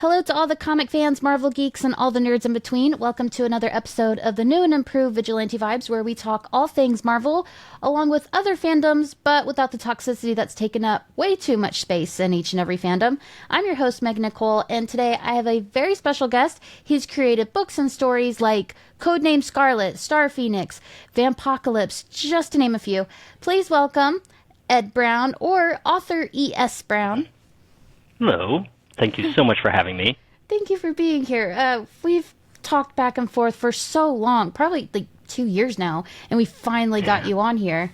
Hello to all the comic fans, Marvel geeks, and all the nerds in between. Welcome to another episode of the new and improved Vigilante Vibes, where we talk all things Marvel, along with other fandoms, but without the toxicity that's taken up way too much space in each and every fandom. I'm your host, Meg Nicole, and today I have a very special guest. He's created books and stories like Codename Scarlet, Star Phoenix, Vampocalypse, just to name a few. Please welcome Ed Brown, or author E.S. Brown. Hello. Thank you so much for having me. Thank you for being here. We've talked back and forth for so long, probably like 2 years now, and we finally got you on here.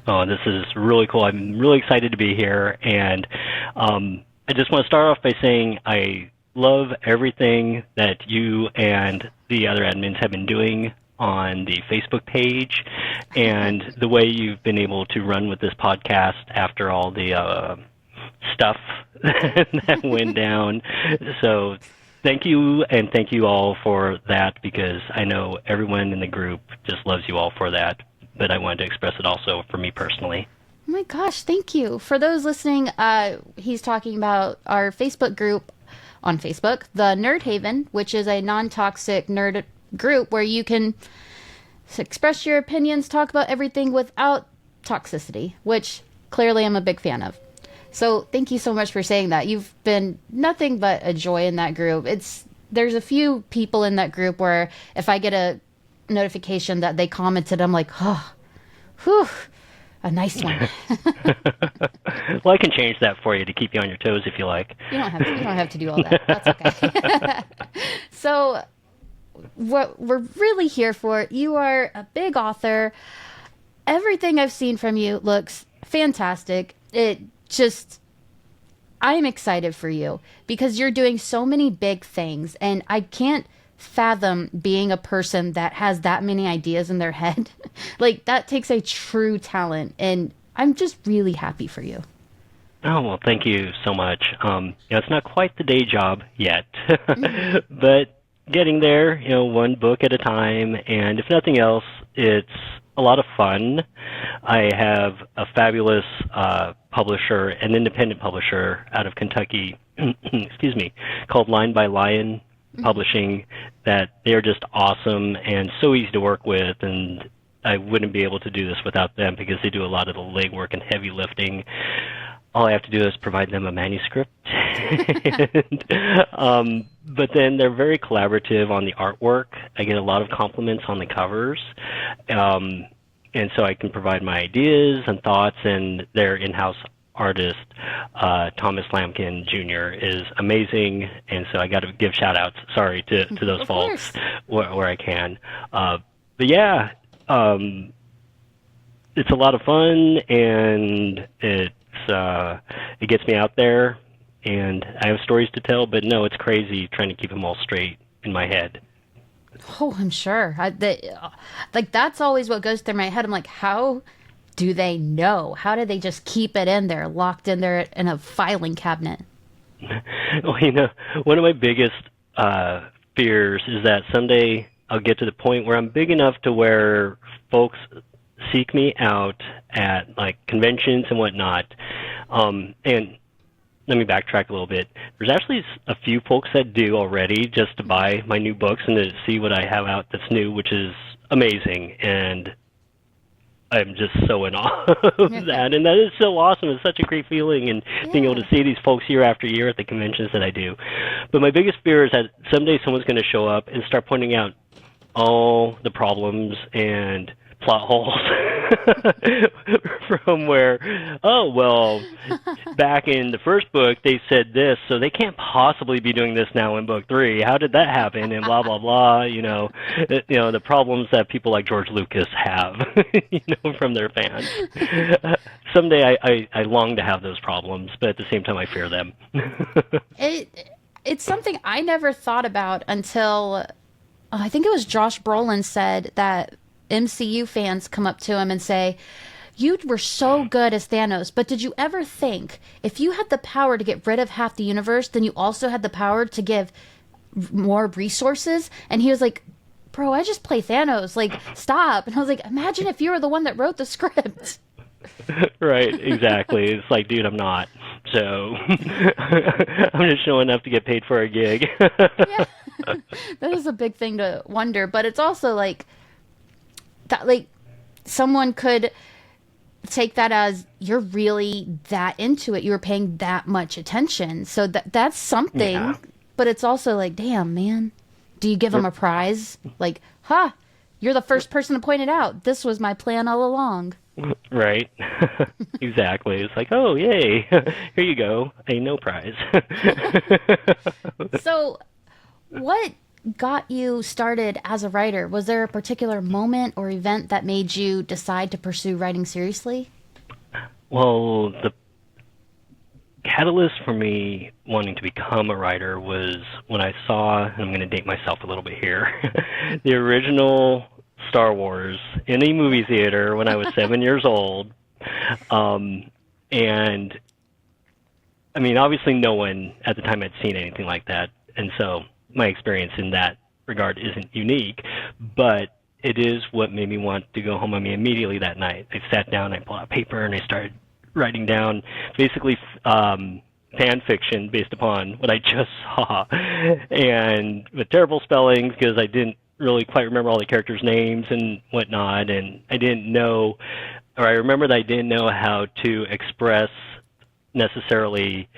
Oh, this is really cool. I'm really excited to be here, and I just want to start off by saying I love everything that you and the other admins have been doing on the Facebook page, and the way you've been able to run with this podcast after all the stuff that went down. So thank you, and thank you all for that, because I know everyone in the group just loves you all for that, but I wanted to express it also for me personally. Oh my gosh, thank you. For those listening, he's talking about our Facebook group on Facebook, the Nerd Haven, which is a non-toxic nerd group where you can express your opinions, talk about everything without toxicity, which clearly I'm a big fan of. So thank you so much for saying that. You've been nothing but a joy in that group. There's a few people in that group where if I get a notification that they commented, I'm like, oh, whew, a nice one. Well, I can change that for you to keep you on your toes if you like. You don't have to do all that. That's okay. So what we're really here for, you are a big author. Everything I've seen from you looks fantastic. I am excited for you because you're doing so many big things, and I can't fathom being a person that has that many ideas in their head. Like, that takes a true talent, and I'm just really happy for you. Oh, well, thank you so much. It's not quite the day job yet, but getting there, one book at a time, and if nothing else, it's a lot of fun. I have a fabulous publisher, an independent publisher out of Kentucky, excuse me, called Line by Lion Publishing, that they're just awesome and so easy to work with, and I wouldn't be able to do this without them because they do a lot of the legwork and heavy lifting. All I have to do is provide them a manuscript. But then they're very collaborative on the artwork. I get a lot of compliments on the covers. And so I can provide my ideas and thoughts, and their in-house artist, Thomas Lampkin Jr., is amazing. And so I got to give shout-outs, to those folks where I can. But yeah, it's a lot of fun, and it gets me out there, and I have stories to tell, but no, it's crazy trying to keep them all straight in my head. Oh, I'm sure. That's always what goes through my head. I'm like, how do they know? How do they just keep it in there, locked in there in a filing cabinet? Well, one of my biggest fears is that someday I'll get to the point where I'm big enough to where folks seek me out at like conventions and whatnot. And let me backtrack a little bit. There's actually a few folks that do already, just to buy my new books and to see what I have out that's new, which is amazing. And I'm just so in awe of that. And that is so awesome. It's such a great feeling, and being able to see these folks year after year at the conventions that I do. But my biggest fear is that someday someone's going to show up and start pointing out all the problems and plot holes from where, back in the first book they said this, so they can't possibly be doing this now in book 3. How did that happen? And blah blah blah. The problems that people like George Lucas have, from their fans. Someday I long to have those problems, but at the same time I fear them. It's something I never thought about until I think it was Josh Brolin said that MCU fans come up to him and say, you were so good as Thanos, but did you ever think if you had the power to get rid of half the universe, then you also had the power to give more resources? And he was like, bro, I just play Thanos. Like, stop. And I was like, imagine if you were the one that wrote the script. Right, exactly. It's like, dude, I'm not. So I'm just showing up to get paid for a gig. Yeah. That is a big thing to wonder, but it's also like that, like someone could take that as you're really that into it. You're paying that much attention. So that's something, Yeah. but it's also like, damn, man, do you give them a prize? Like, you're the first person to point it out. This was my plan all along. Right. Exactly. It's like, oh, yay. Here you go. A no prize. So, what got you started as a writer? Was there a particular moment or event that made you decide to pursue writing seriously? Well, the catalyst for me wanting to become a writer was when I saw, and I'm going to date myself a little bit here, the original Star Wars in a movie theater when I was 7 years old. And I mean, obviously, no one at the time had seen anything like that. And so my experience in that regard isn't unique, but it is what made me want to go home. I mean, immediately that night, I sat down, I pulled out paper, and I started writing down basically fan fiction based upon what I just saw, and with terrible spellings because I didn't really quite remember all the characters' names and whatnot, and I didn't know, or I remember that I didn't know how to express necessarily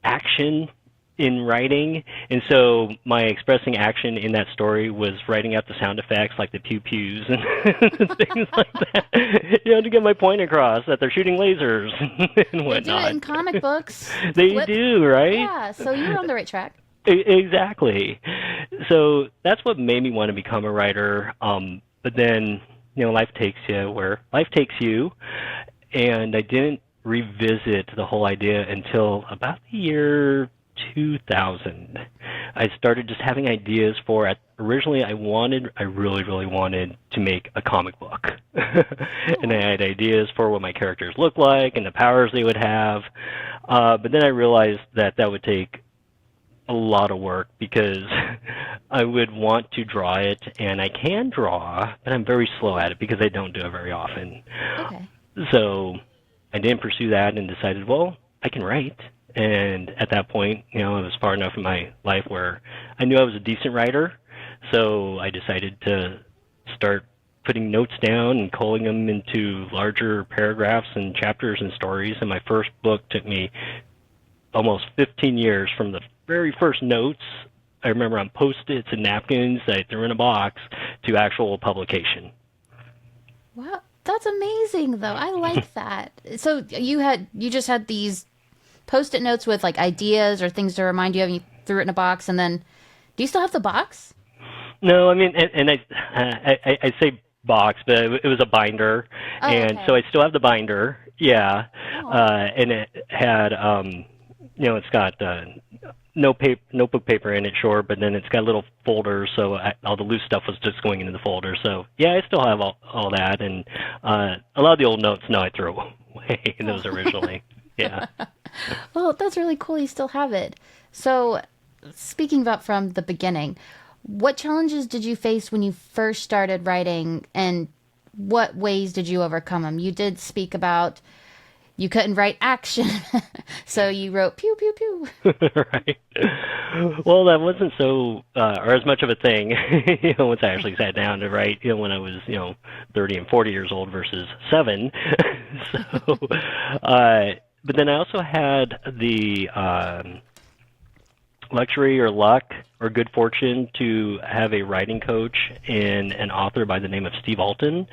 action in writing, and so my expressing action in that story was writing out the sound effects like the pew pews and things like that, to get my point across that they're shooting lasers and They do whatnot. it in comic books. They Flip. do, right? Yeah, so you're on the right track. Exactly. So that's what made me want to become a writer. But then, life takes you where life takes you, and I didn't revisit the whole idea until about the year 2000. I started just having ideas for it. Originally, I really, really wanted to make a comic book. And I had ideas for what my characters looked like and the powers they would have. But then I realized that would take a lot of work because I would want to draw it, and I can draw, but I'm very slow at it because I don't do it very often. Okay. So I didn't pursue that and decided, well, I can write. And at that point, I was far enough in my life where I knew I was a decent writer. So I decided to start putting notes down and culling them into larger paragraphs and chapters and stories. And my first book took me almost 15 years from the very first notes I remember on Post-its and napkins that I threw in a box to actual publication. Wow, that's amazing though. I like that. So you just had these Post-it notes with like ideas or things to remind you of, and you threw it in a box, and then do you still have the box? No, I mean, and I say box, but it was a binder, Oh, and okay. so I still have the binder. Yeah, Oh. and it had it's got notebook paper in it, sure, but then it's got little folders, so all the loose stuff was just going into the folder. So yeah, I still have all that, and a lot of the old notes, no, I threw away those originally. Yeah. Well, that's really cool. You still have it. So, speaking about from the beginning, what challenges did you face when you first started writing, and what ways did you overcome them? You did speak about you couldn't write action, so you wrote pew pew pew. Right. Well, that wasn't so, or as much of a thing, once I actually sat down to write, when I was, 30 and 40 years old versus 7. So, but then I also had the luxury or luck or good fortune to have a writing coach and an author by the name of Steve Alton,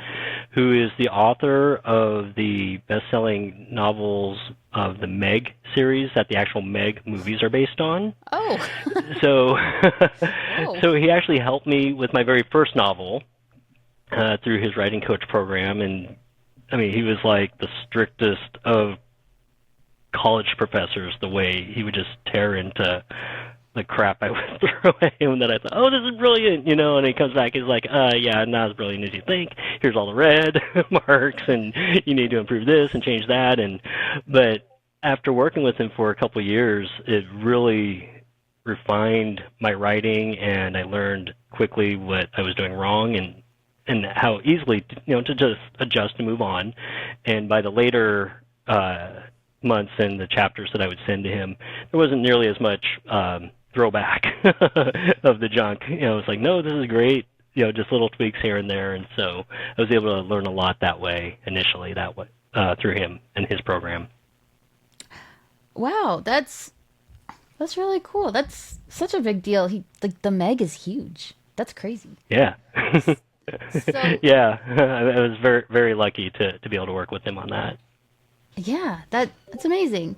who is the author of the best-selling novels of the Meg series that the actual Meg movies are based on. Oh. So, Oh. so he actually helped me with my very first novel through his writing coach program, and I mean, he was like the strictest of college professors, the way he would just tear into the crap I would throw at him that I thought, oh, this is brilliant, and he comes back, he's like, yeah, not as brilliant as you think. Here's all the red marks, and you need to improve this and change that. But after working with him for a couple of years, it really refined my writing, and I learned quickly what I was doing wrong and how easily, to just adjust and move on. And by the later months and the chapters that I would send to him, there wasn't nearly as much throwback of the junk. It's like, no, this is great. Just little tweaks here and there, and so I was able to learn a lot that way initially, that way through him and his program. Wow, that's really cool. That's such a big deal. The Meg is huge. That's crazy. Yeah. So Yeah, I was very, very lucky to be able to work with him on that. yeah, that's amazing.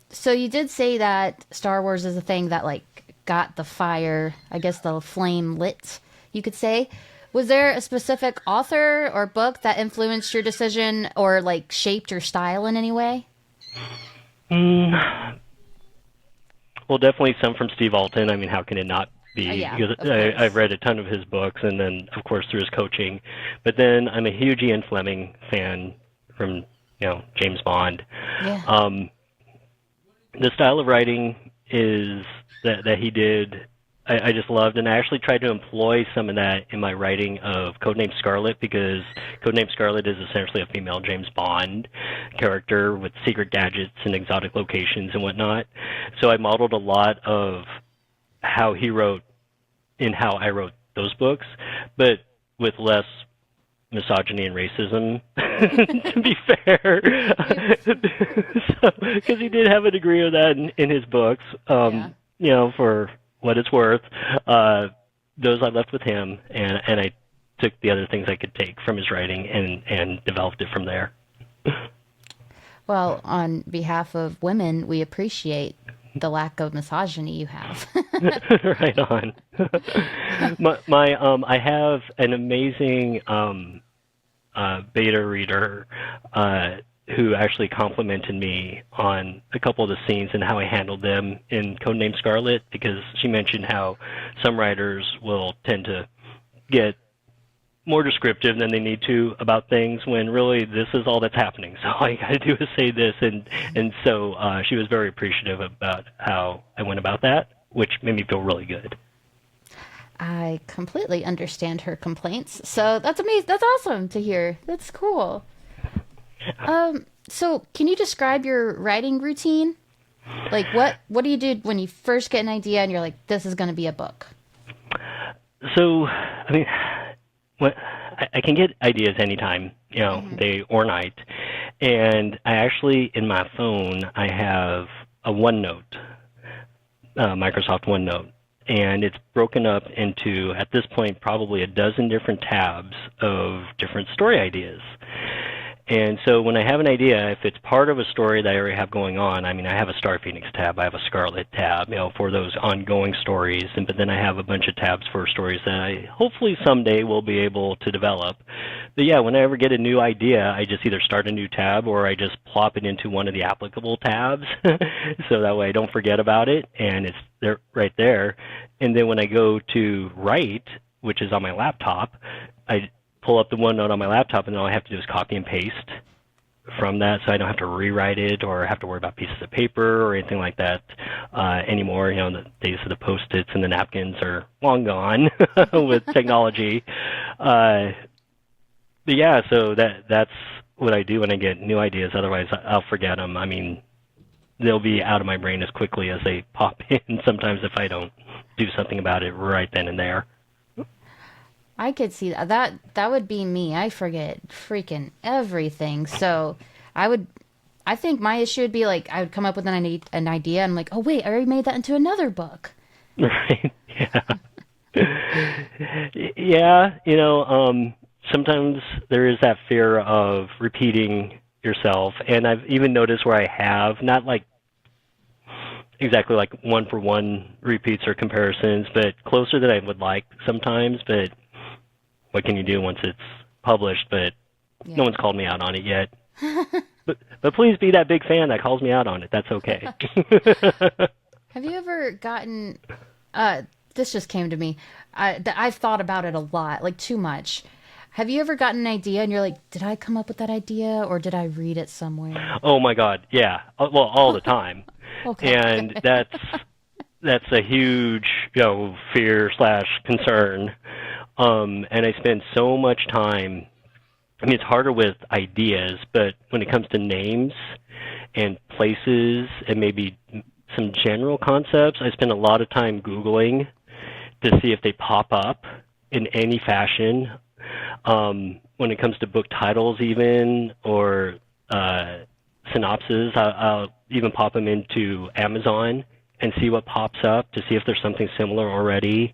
So you did say that Star Wars is a thing that like got the fire, I guess the flame lit, you could say. Was there a specific author or book that influenced your decision or like shaped your style in any way? Mm, well, definitely some from Steve Alton. I mean, how can it not be? Yeah, Because of course. I've read a ton of his books, and then, of course, through his coaching. But then I'm a huge Ian Fleming fan from, James Bond. Yeah. The style of writing is that he did, I just loved, and I actually tried to employ some of that in my writing of Codename Scarlet, because Codename Scarlet is essentially a female James Bond character with secret gadgets and exotic locations and whatnot. So I modeled a lot of how he wrote in how I wrote those books, but with less misogyny and racism, to be fair. Because he did have a degree of that in his books, for what it's worth. Those I left with him, and I took the other things I could take from his writing and developed it from there. Well, on behalf of women, we appreciate the lack of misogyny you have. Right on. I have an amazing beta reader who actually complimented me on a couple of the scenes and how I handled them in Codename Scarlet, because she mentioned how some writers will tend to get more descriptive than they need to about things when really this is all that's happening. So all you got to do is say this, and so she was very appreciative about how I went about that, which made me feel really good. I completely understand her complaints. So that's amazing. That's awesome to hear. That's cool. So can you describe your writing routine? Like what do you do when you first get an idea and you're like, this is going to be a book? So, I mean, I can get ideas anytime, day or night. And I actually, in my phone, I have a OneNote, Microsoft OneNote. And it's broken up into, at this point, probably a dozen different tabs of different story ideas. And so when I have an idea, if it's part of a story that I already have going on, I mean, I have a Star Phoenix tab, I have a Scarlet tab, for those ongoing stories, but then I have a bunch of tabs for stories that I hopefully someday will be able to develop. But yeah, when I ever get a new idea, I just either start a new tab or I just plop it into one of the applicable tabs, so that way I don't forget about it, and it's there, right there. And then when I go to write, which is on my laptop, I pull up the OneNote on my laptop, and then all I have to do is copy and paste from that, so I don't have to rewrite it or have to worry about pieces of paper or anything like that anymore. The days of the Post-its and the napkins are long gone with technology. But yeah, so that's what I do when I get new ideas. Otherwise, I'll forget them. I mean, they'll be out of my brain as quickly as they pop in sometimes if I don't do something about it right then and there. I could see that. That would be me. I forget freaking everything. So I think my issue would be like I would come up with an idea and I'm like, oh wait, I already made that into another book. Right. Yeah. Yeah. Sometimes there is that fear of repeating yourself, and I've even noticed where I have not like exactly like one-for-one repeats or comparisons, but closer than I would like sometimes. But what can you do once it's published? But no one's called me out on it yet. But please be that big fan that calls me out on it. That's okay. Have you ever gotten? This just came to me. I've thought about it a lot, like too much. Have you ever gotten an idea and you're like, did I come up with that idea or did I read it somewhere? Oh my God, yeah. Well, all the time. Okay. And that's a huge, fear/concern. And I spend so much time. I mean, it's harder with ideas, but when it comes to names, and places and maybe some general concepts, I spend a lot of time Googling to see if they pop up in any fashion. When it comes to book titles, even, or synopses, I'll even pop them into Amazon and see what pops up to see if there's something similar already.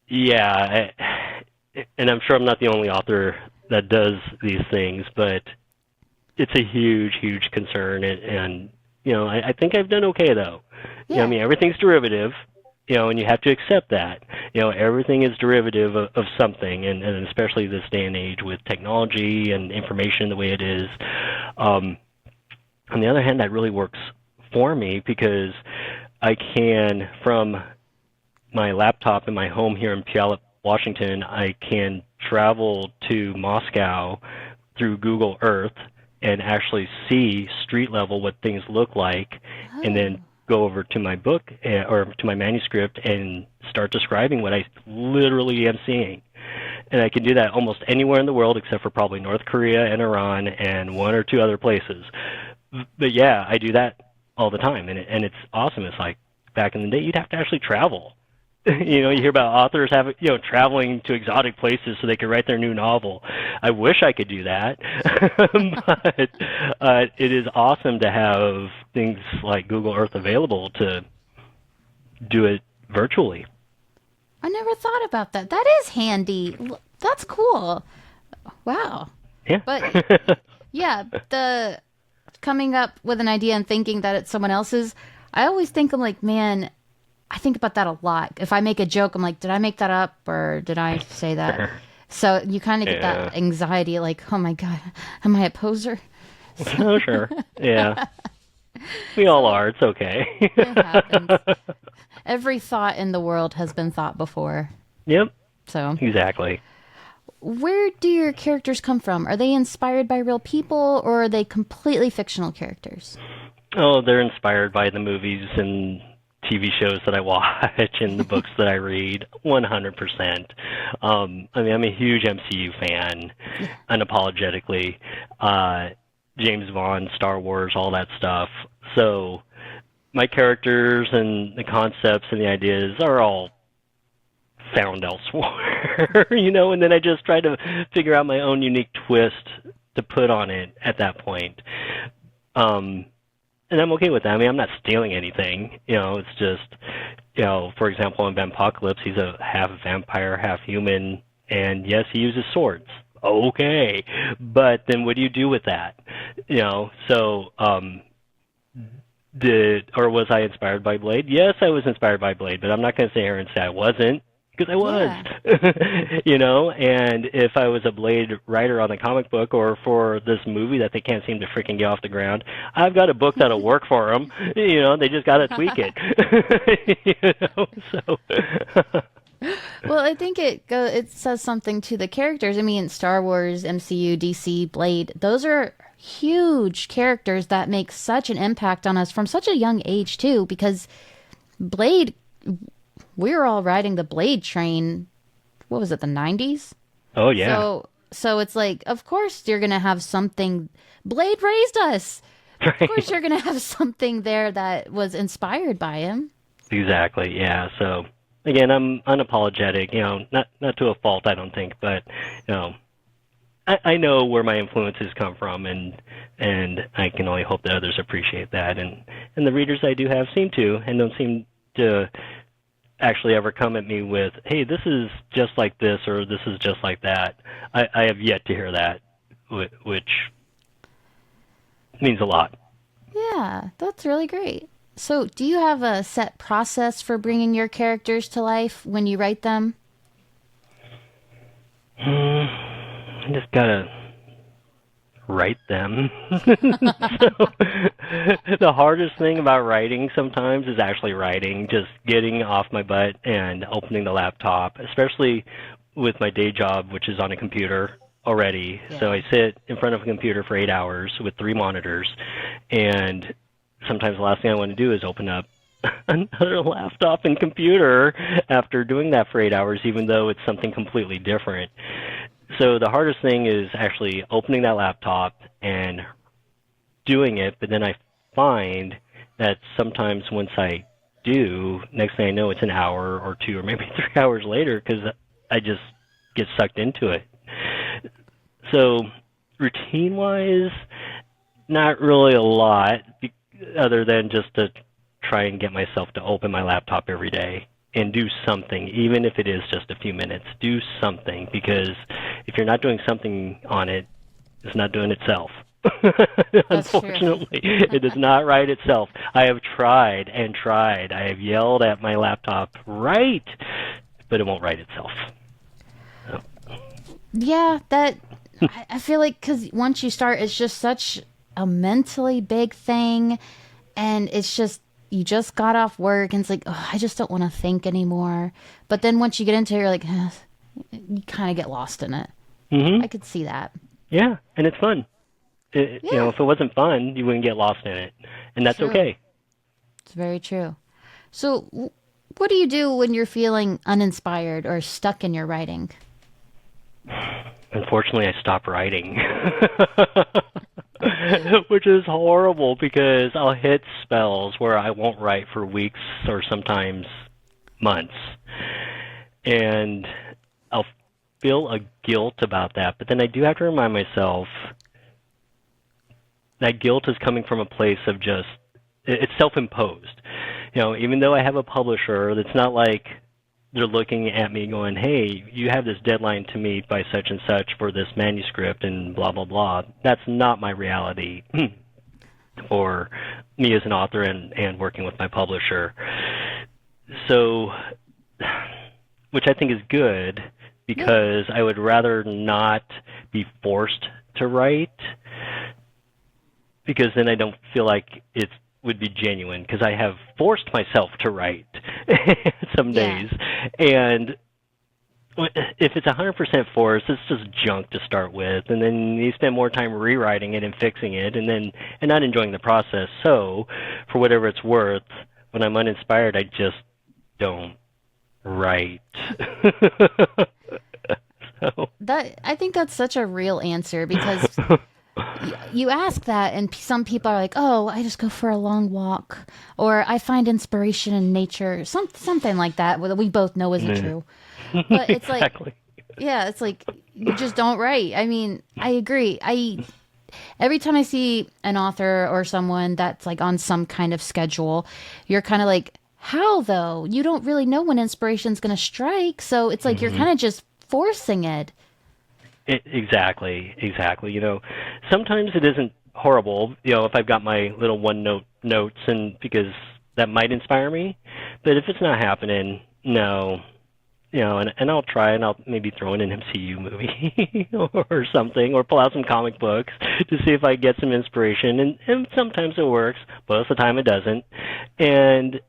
Yeah, and I'm sure I'm not the only author that does these things, but it's a huge, huge concern, and I think I've done okay though. Yeah. I mean, everything's derivative, and you have to accept that. Everything is derivative of something, and especially this day and age with technology and information the way it is. On the other hand, that really works for me because I can, from my laptop in my home here in Puyallup, Washington, I can travel to Moscow through Google Earth and actually see street level what things look like, and then go over to my book or to my manuscript and start describing what I literally am seeing. And I can do that almost anywhere in the world except for probably North Korea and Iran and one or two other places. But yeah, I do that all the time, and it's awesome. It's like back in the day, you'd have to actually travel. You hear about authors having, traveling to exotic places so they could write their new novel. I wish I could do that, but it is awesome to have things like Google Earth available to do it virtually. I never thought about that. That is handy. That's cool. Wow. Yeah. But yeah, the coming up with an idea and thinking that it's someone else's, I always think, I'm like, man, I think about that a lot. If I make a joke, I'm like, did I make that up or did I say that? So you kind of get that anxiety, like, oh my God, am I a poser? Oh, sure. Yeah. We all are. It's okay. It happens. Every thought in the world has been thought before. Yep. So exactly. Where do your characters come from? Are they inspired by real people or are they completely fictional characters? Oh, they're inspired by the movies and TV shows that I watch and the books that I read, 100%. I mean, I'm a huge MCU fan, unapologetically. James Bond, Star Wars, all that stuff. So my characters and the concepts and the ideas are all found elsewhere, and then I just try to figure out my own unique twist to put on it at that point. And I'm okay with that. I mean, I'm not stealing anything. It's just, for example, in Vampocalypse, he's a half vampire, half human, and yes, he uses swords. Okay, but then what do you do with that? So, or was I inspired by Blade? Yes, I was inspired by Blade, but I'm not going to sit here and say I wasn't. Because I was, and if I was a Blade writer on the comic book or for this movie that they can't seem to freaking get off the ground, I've got a book that'll work for them. They just got to tweak it. So. Well, I think it says something to the characters. I mean, Star Wars, MCU, DC, Blade, those are huge characters that make such an impact on us from such a young age, too, because Blade... We were all riding the Blade train, what was it, the 90s? Oh, yeah. So it's like, of course you're going to have something. Blade raised us. Right. Of course you're going to have something there that was inspired by him. Exactly, yeah. So, again, I'm unapologetic, not to a fault, I don't think, but, I know where my influences come from, and I can only hope that others appreciate that. And the readers I do have seem to, and don't seem to actually ever come at me with, hey, this is just like this or this is just like that. I have yet to hear that, which means a lot. Yeah, that's really great. So do you have a set process for bringing your characters to life when you write them? I just gotta write them. So, the hardest thing about writing sometimes is actually writing, just getting off my butt and opening the laptop, especially with my day job, which is on a computer already. Yeah. So I sit in front of a computer for 8 hours with 3 monitors, and sometimes the last thing I want to do is open up another laptop and computer after doing that for 8 hours, even though it's something completely different. So the hardest thing is actually opening that laptop and doing it, but then I find that sometimes once I do, next thing I know, it's an hour or two or maybe 3 hours later because I just get sucked into it. So routine-wise, not really a lot, other than just to try and get myself to open my laptop every day and do something, even if it is just a few minutes. Do something, because if you're not doing something on it, it's not doing itself. Unfortunately, it does not write itself. I have tried and tried. I have yelled at my laptop, write, but it won't write itself. So. Yeah, I feel like because once you start, it's just such a mentally big thing, and it's just, you just got off work, and it's like, oh, I just don't want to think anymore. But then once you get into it, you're like, you kind of get lost in it. Mm-hmm. I could see that. Yeah, and it's fun. You know, if it wasn't fun, you wouldn't get lost in it, and that's True. okay. It's very true. So, what do you do when you're feeling uninspired or stuck in your writing? Unfortunately, I stop writing, which is horrible because I'll hit spells where I won't write for weeks or sometimes months, and I'll feel a guilt about that. But then I do have to remind myself that guilt is coming from a place of just, it's self-imposed. You know, even though I have a publisher, it's not like they're looking at me going, hey, you have this deadline to meet by such and such for this manuscript and blah, blah, blah. That's not my reality for me as an author and working with my publisher. So, which I think is good, because I would rather not be forced to write, because then I don't feel like it would be genuine, because I have forced myself to write some days. And if it's 100% forced, it's just junk to start with, and then you spend more time rewriting it and fixing it, and not enjoying the process. So, for whatever it's worth, when I'm uninspired, I just don't write. So. I think that's such a real answer, because you ask that, and some people are like, "Oh, I just go for a long walk," or "I find inspiration in nature," something like that. Well, we both know isn't true, but it's exactly. Yeah, it's like you just don't write. I mean, I agree. Every time I see an author or someone that's like on some kind of schedule, you're kind of like, how though? You don't really know when inspiration's going to strike, so it's like you're kind of just forcing it. Exactly. You know, sometimes it isn't horrible, you know, if I've got my little one-note notes, and because that might inspire me. But if it's not happening, no. You know, and I'll try, and I'll maybe throw in an MCU movie or something, or pull out some comic books to see if I get some inspiration. And sometimes it works, but most of the time it doesn't. And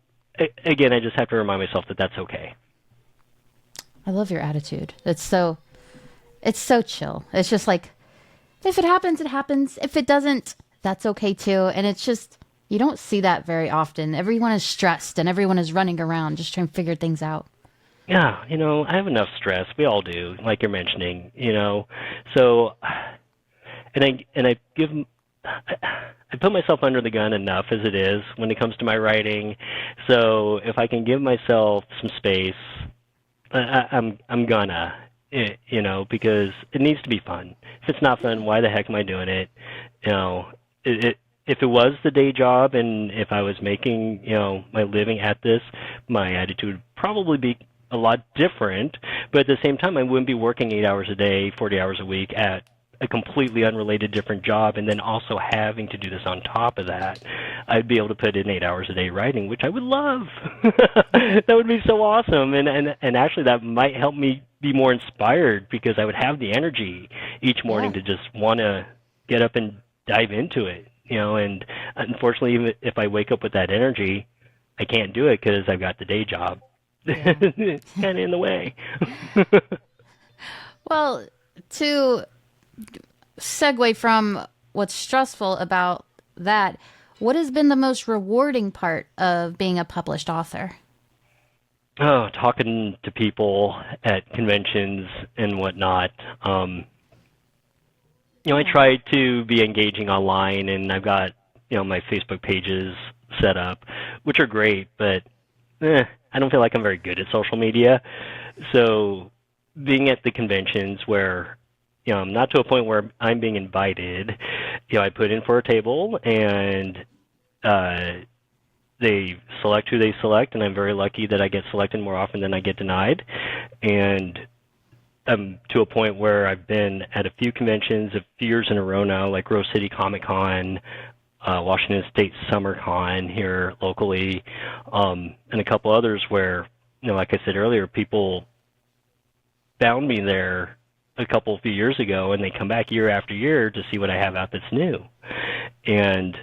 again, I just have to remind myself that that's okay. I love your attitude. It's so chill. It's just like, if it happens, it happens. If it doesn't, that's okay too. And it's just, you don't see that very often. Everyone is stressed and everyone is running around just trying to figure things out. Yeah, you know, I have enough stress. We all do, like you're mentioning, you know. So, and I put myself under the gun enough as it is when it comes to my writing. So if I can give myself some space, I'm gonna, you know, because it needs to be fun. If it's not fun, why the heck am I doing it? You know, if it was the day job, and if I was making, you know, my living at this, my attitude would probably be a lot different. But at the same time, I wouldn't be working 8 hours a day, 40 hours a week at a completely unrelated different job, and then also having to do this on top of that. I'd be able to put in 8 hours a day writing, which I would love. That would be so awesome. And actually that might help me be more inspired, because I would have the energy each morning to just want to get up and dive into it, you know. And unfortunately, even if I wake up with that energy, I can't do it because I've got the day job. It's kind of in the way. Well, to segue from what's stressful about that, what has been the most rewarding part of being a published author? Oh, talking to people at conventions and whatnot. You I try to be engaging online, and I've got, my Facebook pages set up, which are great, but I don't feel like I'm very good at social media. So being at the conventions where, I'm not to a point where I'm being invited, I put in for a table, and they select who they select, and I'm very lucky that I get selected more often than I get denied. And I'm to a point where I've been at a few conventions a few years in a row now, like Rose City Comic Con, Washington State Summer Con here locally, and a couple others where, like I said earlier, people found me there a few years ago, and they come back year after year to see what I have out that's new. And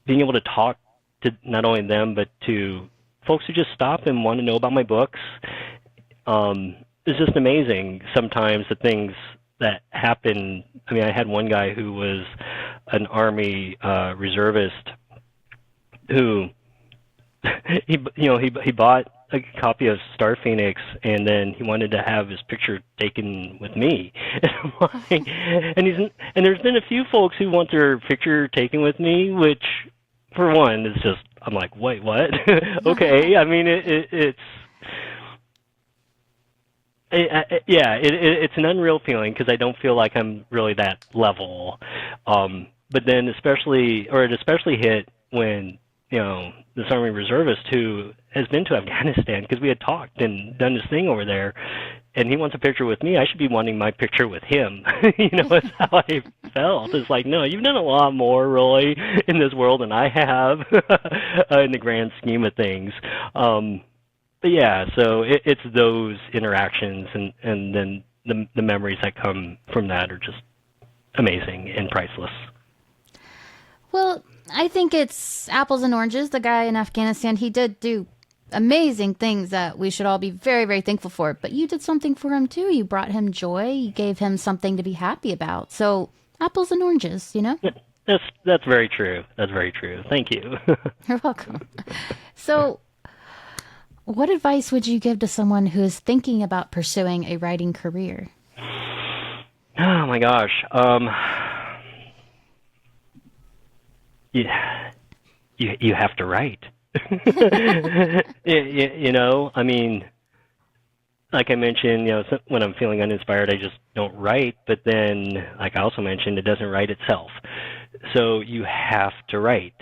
being able to talk to not only them, but to folks who just stop and want to know about my books, is just amazing. Sometimes the things that happen. I mean, I had one guy who was an Army reservist who he bought a copy of Star Phoenix, and then he wanted to have his picture taken with me. And I'm like, and there's been a few folks who want their picture taken with me, which, for one, is just, I'm like, wait, what? Okay, I mean, it's an unreal feeling because I don't feel like I'm really that level. But then it especially hit when, this Army reservist who has been to Afghanistan, because we had talked and done this thing over there, and he wants a picture with me. I should be wanting my picture with him. That's how I felt. It's like, no, you've done a lot more, really, in this world than I have in the grand scheme of things. But yeah, so it's those interactions, and then the memories that come from that are just amazing and priceless. Well, I think it's apples and oranges. The guy in Afghanistan, he did do amazing things that we should all be very, very thankful for. But you did something for him too. You brought him joy. You gave him something to be happy about. So apples and oranges, Yeah, that's very true. That's very true. Thank you. You're welcome. So what advice would you give to someone who is thinking about pursuing a writing career? Oh my gosh. You have to write. I mean, like I mentioned, when I'm feeling uninspired, I just don't write. But then, like I also mentioned, it doesn't write itself. So you have to write.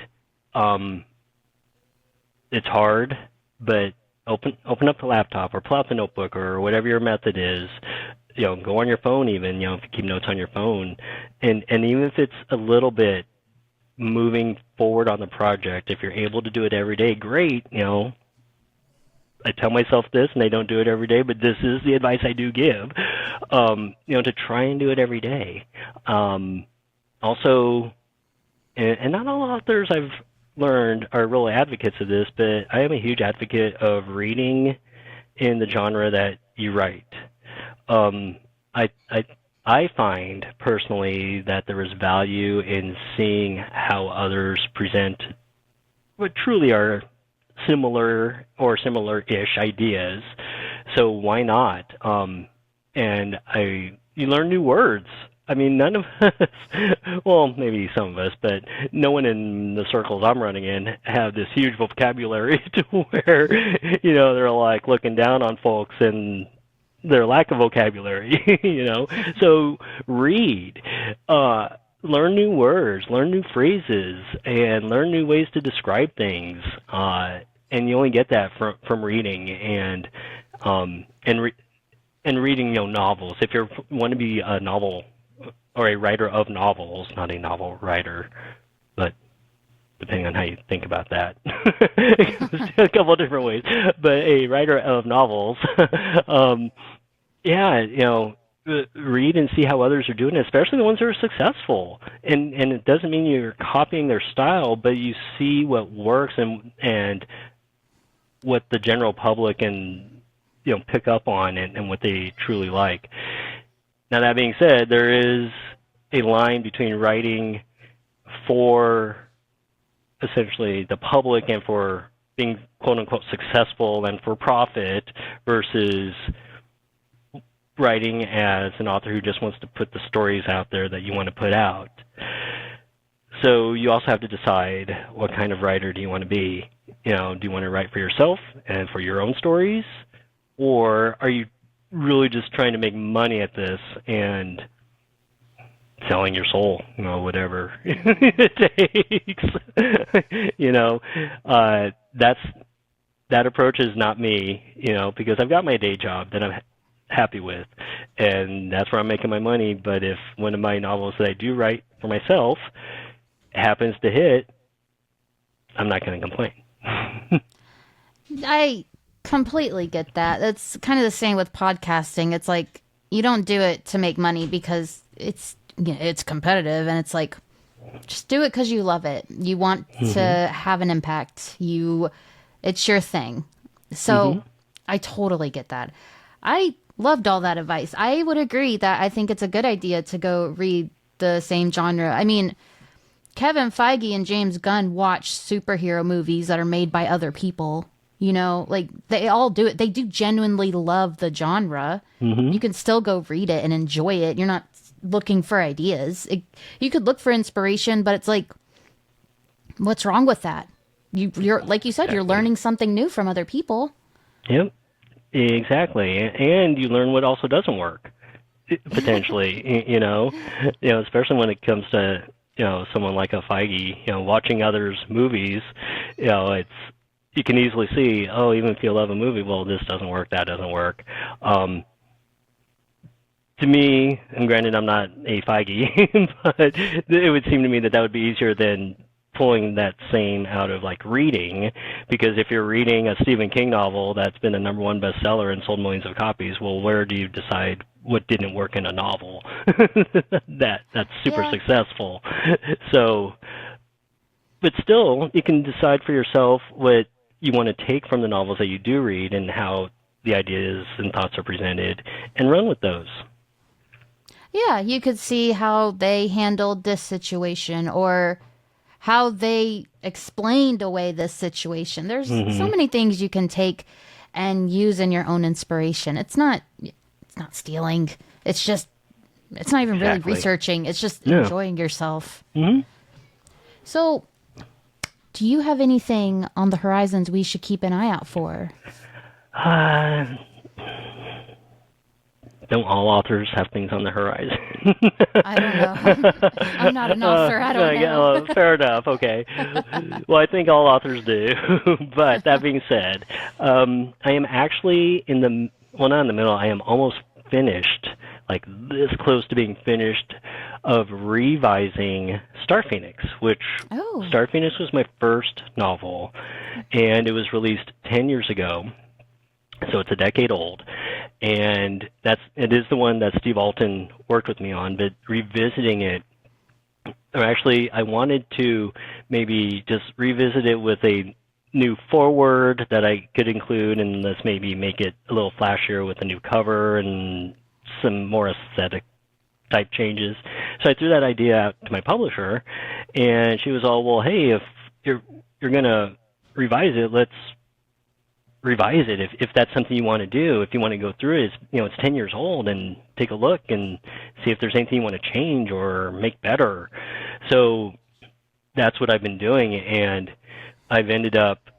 It's hard, but open up the laptop or pull out the notebook or whatever your method is. Go on your phone even. If you keep notes on your phone, and even if it's a little bit moving forward on the project, if you're able to do it every day, great. I tell myself this, and I don't do it every day, but this is the advice I do give. To try and do it every day. Also, and not all authors I've learned are really advocates of this, but I am a huge advocate of reading in the genre that you write. I find personally that there is value in seeing how others present what truly are similar or similar-ish ideas. So why not? And you learn new words. I mean, none of us, well, maybe some of us, but no one in the circles I'm running in have this huge vocabulary to where, they're like looking down on folks and their lack of vocabulary, So read, learn new words, learn new phrases, and learn new ways to describe things. And you only get that from reading and reading, novels. If you want to be a novel or a writer of novels, not a novel writer, but depending on how you think about that, a couple of different ways. But a writer of novels, read and see how others are doing it, especially the ones that are successful. And it doesn't mean you're copying their style, but you see what works and what the general public can pick up on and what they truly like. Now, that being said, there is a line between writing for essentially the public and for being quote-unquote successful and for profit versus writing as an author who just wants to put the stories out there that you want to put out. So you also have to decide what kind of writer do you want to be. Do you want to write for yourself and for your own stories, or are you really just trying to make money at this and selling your soul, whatever it takes. That approach is not me, because I've got my day job that I'm happy with, and that's where I'm making my money. But if one of my novels that I do write for myself happens to hit, I'm not going to complain. I completely get that. That's kind of the same with podcasting. It's like you don't do it to make money because it's competitive, and it's like just do it because you love it. You want to have an impact. It's your thing. So I totally get that. I loved all that advice. I would agree that I think it's a good idea to go read the same genre. I mean, Kevin Feige and James Gunn watch superhero movies that are made by other people. Like they all do it. They do genuinely love the genre. You can still go read it and enjoy it. You're not looking for ideas. You could look for inspiration, but it's like, what's wrong with that? You're like you said, you're learning something new from other people. Yep, exactly. And you learn what also doesn't work, potentially, especially when it comes to, someone like a Feige, watching others' movies, you can easily see, even if you love a movie, well, this doesn't work, that doesn't work. To me, and granted I'm not a Feige, but it would seem to me that would be easier than pulling that same out of like reading, because if you're reading a Stephen King novel that's been a #1 bestseller and sold millions of copies, well, where do you decide what didn't work in a novel that's super successful? So, but still, you can decide for yourself what you want to take from the novels that you do read and how the ideas and thoughts are presented, and run with those. Yeah, you could see how they handled this situation, or how they explained away this situation. There's so many things you can take and use in your own inspiration. It's not stealing. It's not even really researching. It's just enjoying yourself. So, do you have anything on the horizons we should keep an eye out for? Don't all authors have things on the horizon? I don't know. I'm not an author. I don't know. Fair enough. Okay. Well, I think all authors do. But that being said, I am actually not in the middle. I am almost finished, like this close to being finished, of revising Star Phoenix, which Star Phoenix was my first novel, and it was released 10 years ago. So it's a decade old, and it is the one that Steve Alton worked with me on. But revisiting it, or actually, I wanted to maybe just revisit it with a new foreword that I could include, and let's maybe make it a little flashier with a new cover and some more aesthetic type changes. So I threw that idea out to my publisher, and she was all, well, hey, if you're gonna revise it, let's revise it if that's something you want to do. If you want to go through it, it's 10 years old, and take a look and see if there's anything you want to change or make better. So that's what I've been doing, and I've ended up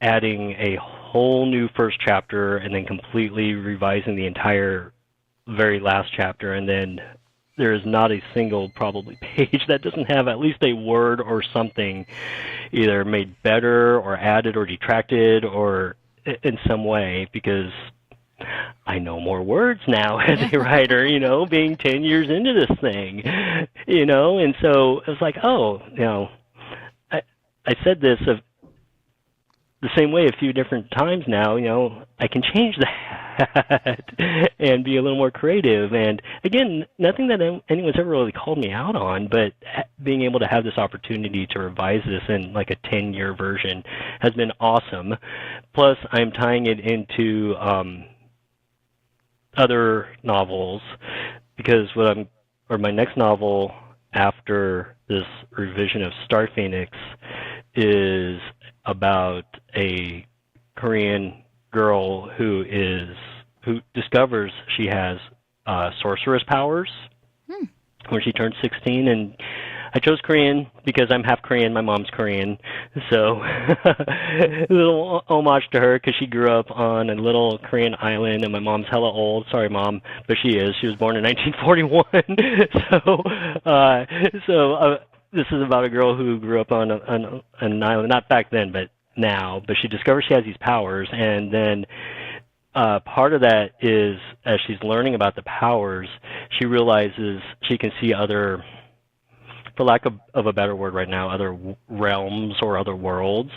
adding a whole new first chapter and then completely revising the entire very last chapter, and then there is not a single probably page that doesn't have at least a word or something either made better or added or detracted or in some way, because I know more words now as a writer, being 10 years into this thing, and so it's like, I said this of the same way a few different times now, I can change that and be a little more creative. And again, nothing that anyone's ever really called me out on, but being able to have this opportunity to revise this in like a 10-year version has been awesome. Plus, I'm tying it into other novels, because my next novel after this revision of Star Phoenix is about a Korean girl who is who discovers she has sorceress powers when she turns 16, and I chose Korean because I'm half Korean. My mom's Korean, so a little homage to her because she grew up on a little Korean island, and my mom's hella old. Sorry, Mom, but she is. She was born in 1941. This is about a girl who grew up on an island, not back then, but now. But she discovers she has these powers, and then part of that is as she's learning about the powers, she realizes she can see other, for lack of a better word right now, other realms or other worlds.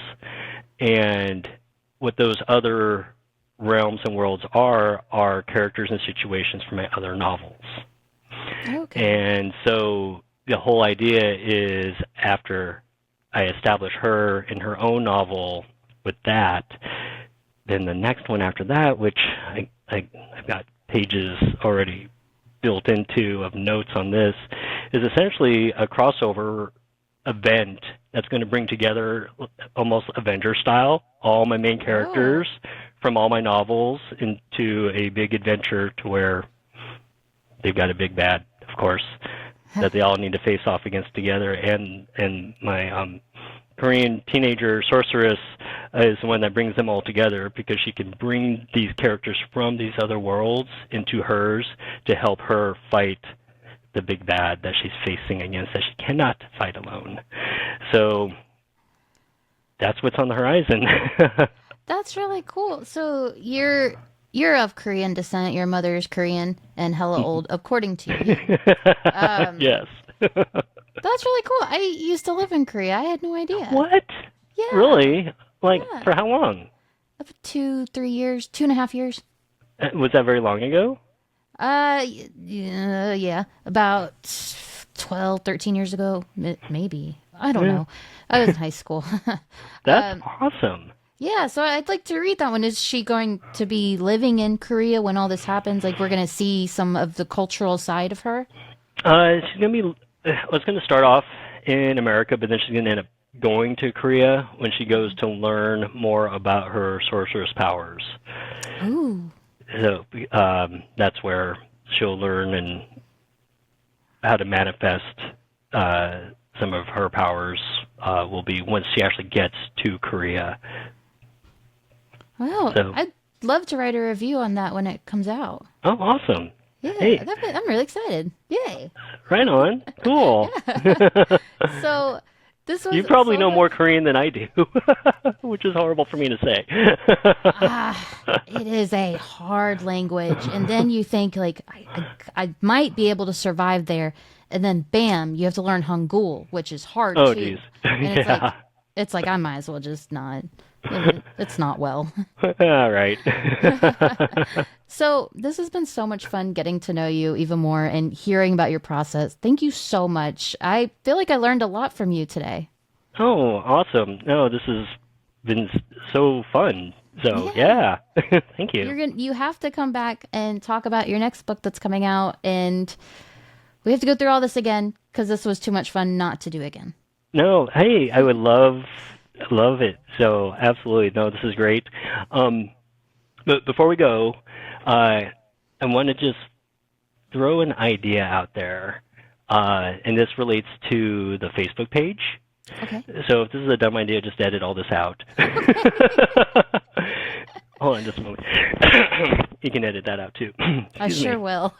And what those other realms and worlds are characters and situations from my other novels. Okay. And so the whole idea is after I establish her in her own novel with that, then the next one after that, which I've got pages already built into of notes on this, is essentially a crossover event that's going to bring together almost Avenger style all my main characters from all my novels into a big adventure to where they've got a big bad, of course, that they all need to face off against together. And my Korean teenager sorceress is the one that brings them all together because she can bring these characters from these other worlds into hers to help her fight the big bad that she's facing against that she cannot fight alone. So that's what's on the horizon. That's really cool. So you're of Korean descent. Your mother's Korean and hella old, according to you. Yes. That's really cool. I used to live in Korea. I had no idea. What? Yeah. Really? Like, Yeah. for how long? 2-3 years, 2.5 years. Was that very long ago? Yeah, about 12, 13 years ago, maybe. I don't know. I was in high school. That's awesome. Yeah, so I'd like to read that one. Is she going to be living in Korea when all this happens? Like, we're going to see some of the cultural side of her? She's going to be, well, it's going to start off in America, but then she's going to end up going to Korea when she goes to learn more about her sorceress powers. Ooh. So that's where she'll learn and how to manifest some of her powers will be once she actually gets to Korea. Well, So- I'd love to write a review on that when it comes out. Oh, awesome. Yeah, Hey. I'm really excited. Yay. Right on. Cool. So this was You probably so know much- more Korean than I do, which is horrible for me to say. It is a hard language, and then you think like I might be able to survive there, and then bam, you have to learn Hangul, which is hard Oh, too. geez. And Yeah. it's like I might as well just not. It's not well. All right. So this has been so much fun getting to know you even more and hearing about your process. Thank you so much. I feel like I learned a lot from you today. Oh, awesome. No, this has been so fun. So, yeah. Thank you. You have to come back and talk about your next book that's coming out, and we have to go through all this again because this was too much fun not to do again. No, hey, I would love it. So, absolutely. No, this is great. But before we go, I want to just throw an idea out there, and this relates to the Facebook page. Okay. So if this is a dumb idea, just edit all this out. Hold on just a moment. You can edit that out too. I Excuse sure me. will.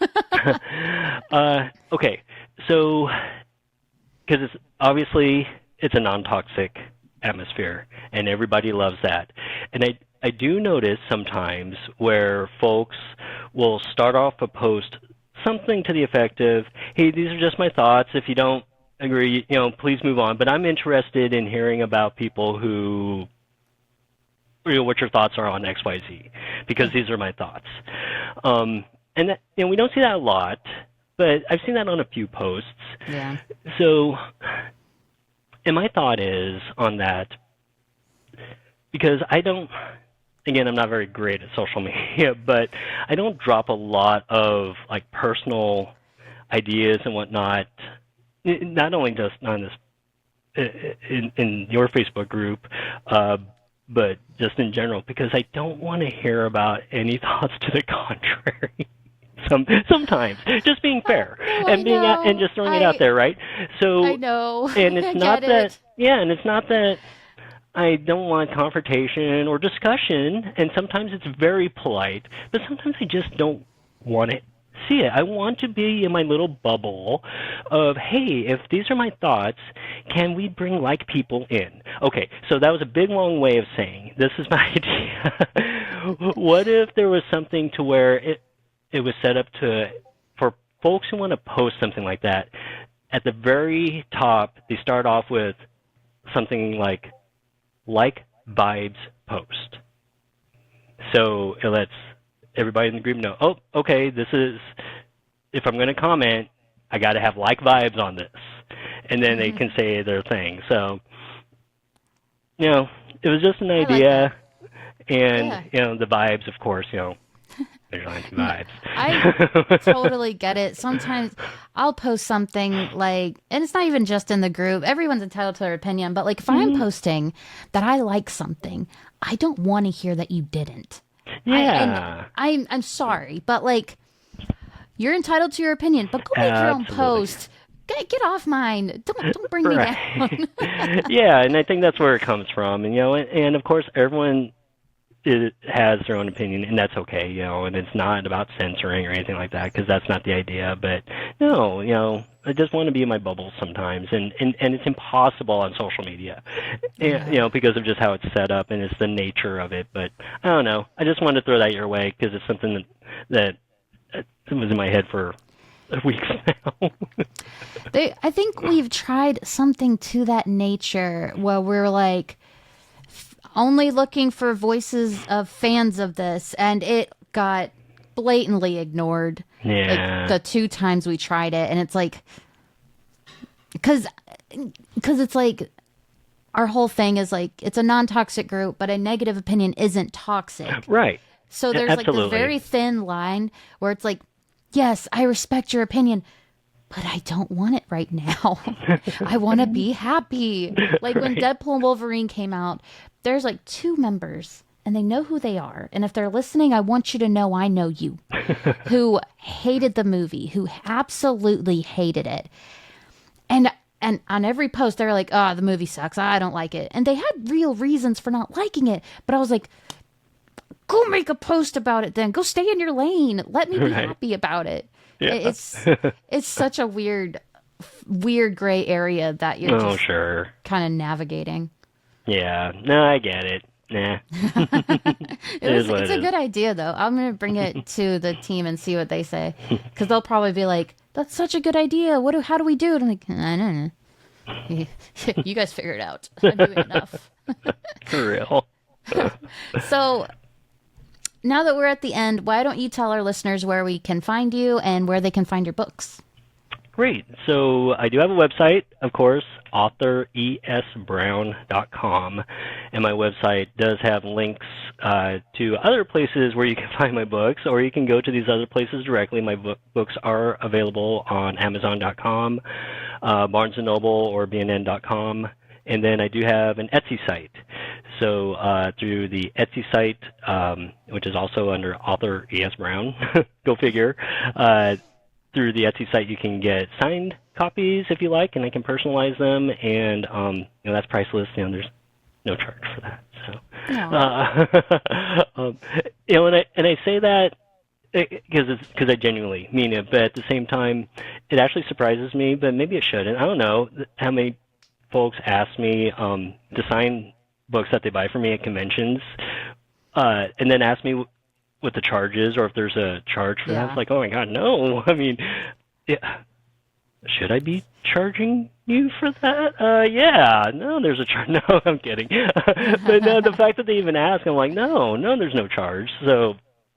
Okay, so because it's obviously it's a non-toxic atmosphere, and everybody loves that. And I do notice sometimes where folks will start off a post something to the effect of, "Hey, these are just my thoughts. If you don't agree, please move on. But I'm interested in hearing about people who, what your thoughts are on X, Y, Z, because these are my thoughts." And that, we don't see that a lot, but I've seen that on a few posts. Yeah. So, and my thought is on that, because again, I'm not very great at social media, but I don't drop a lot of like personal ideas and whatnot. Not only just on this in your Facebook group, but just in general, because I don't want to hear about any thoughts to the contrary. Sometimes just being fair No, and I being out, and know. just throwing it out there, right? So, I know. and I it's not get that, it. yeah, and it's not that I don't want confrontation or discussion, and sometimes it's very polite, but sometimes I just don't want to see it. I want to be in my little bubble of, hey, if these are my thoughts, can we bring like people in? Okay, so that was a big long way of saying this is my idea. What if there was something to where it was set up to for folks who want to post something like that, at the very top they start off with something like vibes post. So it lets everybody in the group know, oh, okay, this is, if I'm going to comment, I got to have like vibes on this. And then they can say their thing. So, it was just an I like that. idea. And, Yeah. the vibes, of course, there's No, anti-vibes. I totally get it. Sometimes I'll post something like, and it's not even just in the group. Everyone's entitled to their opinion, but like if I'm Mhm. posting that I like something, I don't want to hear that you didn't. Yeah, I'm sorry, but like you're entitled to your opinion, but go make your own absolutely. post. Get off mine. Don't bring me Right. down. Yeah, and I think that's where it comes from. And of course, everyone has their own opinion, and that's okay, and it's not about censoring or anything like that, because that's not the idea. But no, I just want to be in my bubble sometimes, and it's impossible on social media, Yeah. because of just how it's set up and it's the nature of it. But I don't know. I just wanted to throw that your way because it's something that was in my head for weeks now. I think we've tried something to that nature where we're like only looking for voices of fans of this, and it got blatantly ignored. Like Yeah. the two times we tried it, and it's like, because it's like our whole thing is like it's a non-toxic group, but a negative opinion isn't toxic. Right. So there's like this Absolutely. very thin line where it's like, yes, I respect your opinion, but I don't want it right now. I want to be happy. Like when Right. Deadpool and Wolverine came out, there's like two members and they know who they are. And if they're listening, I want you to know I know you, who hated the movie, who absolutely hated it. And on every post they're like, "Oh, the movie sucks. I don't like it." And they had real reasons for not liking it, but I was like, go make a post about it then. Go stay in your lane. Let me be Right. happy about it. Yeah. It's such a weird gray area that you're Oh, just sure. kind of navigating. Yeah. No, I get it. Nah. It is what It's it a is. good idea though. I'm gonna bring it to the team and see what they say, because they'll probably be like, "That's such a good idea. How do we do it?" I'm like, "I don't know. You guys figure it out. I'm doing enough." For real. So now that we're at the end, why don't you tell our listeners where we can find you and where they can find your books? Great. So I do have a website, of course, author.esbrown.com. And my website does have links to other places where you can find my books, or you can go to these other places directly. My books are available on Amazon.com, Barnes & Noble, or BNN.com. And then I do have an Etsy site. So through the Etsy site, which is also under author E.S. Brown, go figure, through the Etsy site, you can get signed copies if you like, and I can personalize them, and that's priceless. There's no charge for that. So, and I say that because I genuinely mean it, but at the same time, it actually surprises me. But maybe it shouldn't. I don't know how many folks ask me to sign books that they buy for me at conventions, and then ask me what the charge is, or if there's a charge for that. Yeah. It's like, oh my god, no. I mean, yeah, should I be charging you for that? Yeah, no, there's a charge. No, I'm kidding. But no, the fact that they even ask, I'm like, no, there's no charge. So,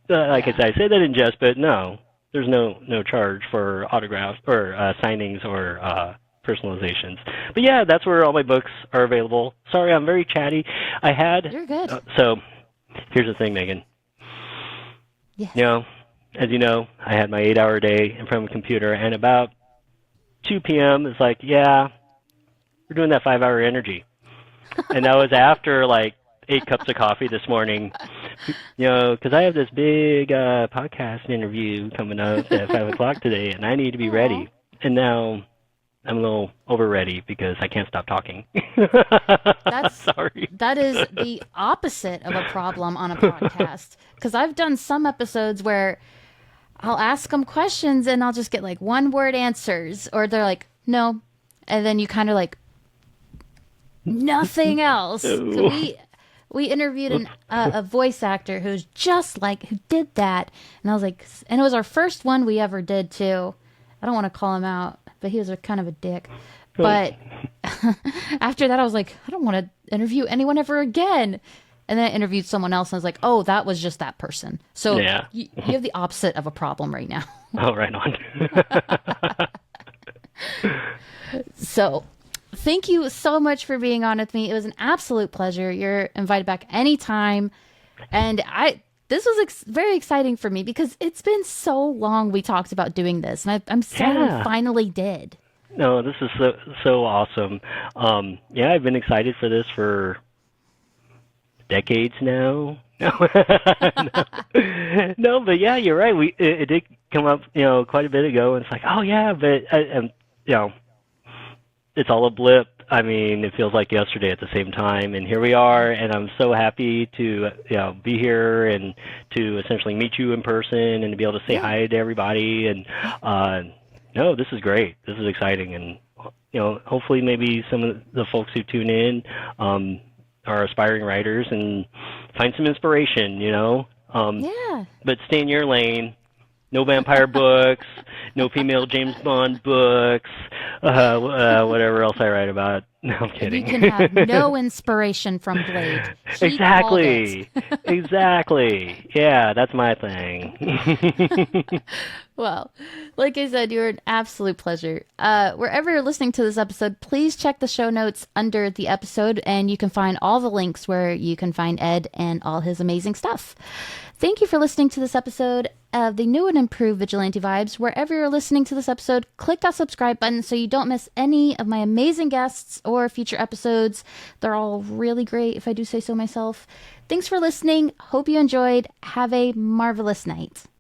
like I said, I say that in jest, but no, there's no charge for autographs or signings or personalizations. But yeah, that's where all my books are available. Sorry, I'm very chatty. You're good. So here's the thing, Megan. Yes. As you know, I had my 8-hour day in front of a computer, and about 2 p.m. it's like, yeah, we're doing that 5-hour energy. And that was after like 8 cups of coffee this morning, because I have this big podcast interview coming up at 5 o'clock today, and I need to be ready. And now I'm a little over ready because I can't stop talking. Sorry. That is the opposite of a problem on a podcast. Because I've done some episodes where I'll ask them questions and I'll just get like one word answers, or they're like, no. And then you kind of like, nothing else. So we interviewed a voice actor who did that. And I was like, and it was our first one we ever did too. I don't want to call him out, but he was kind of a dick. But after that, I was like, I don't want to interview anyone ever again. And then I interviewed someone else, and I was like, oh, that was just that person. So you have the opposite of a problem right now. Oh, right on. So thank you so much for being on with me. It was an absolute pleasure. You're invited back anytime. And this was very exciting for me because it's been so long we talked about doing this, and I'm sad we finally did. No, this is so awesome. I've been excited for this for decades now. No, but yeah, you're right. It did come up, quite a bit ago, and it's like, oh yeah, but it's all a blip. I mean, it feels like yesterday at the same time, and here we are, and I'm so happy to be here and to essentially meet you in person and to be able to say hi to everybody. And no, this is great. This is exciting, and hopefully maybe some of the folks who tune in are aspiring writers and find some inspiration. But stay in your lane. No vampire books, no female James Bond books, whatever else I write about. No, I'm kidding. You can have no inspiration from Blade. Exactly. Exactly. Yeah, that's my thing. Well, like I said, you're an absolute pleasure. Wherever you're listening to this episode, please check the show notes under the episode, and you can find all the links where you can find Ed and all his amazing stuff. Thank you for listening to this episode of the new and improved Vigilante Vibes. Wherever you're listening to this episode, click that subscribe button so you don't miss any of my amazing guests or future episodes. They're all really great, if I do say so myself. Thanks for listening. Hope you enjoyed. Have a marvelous night.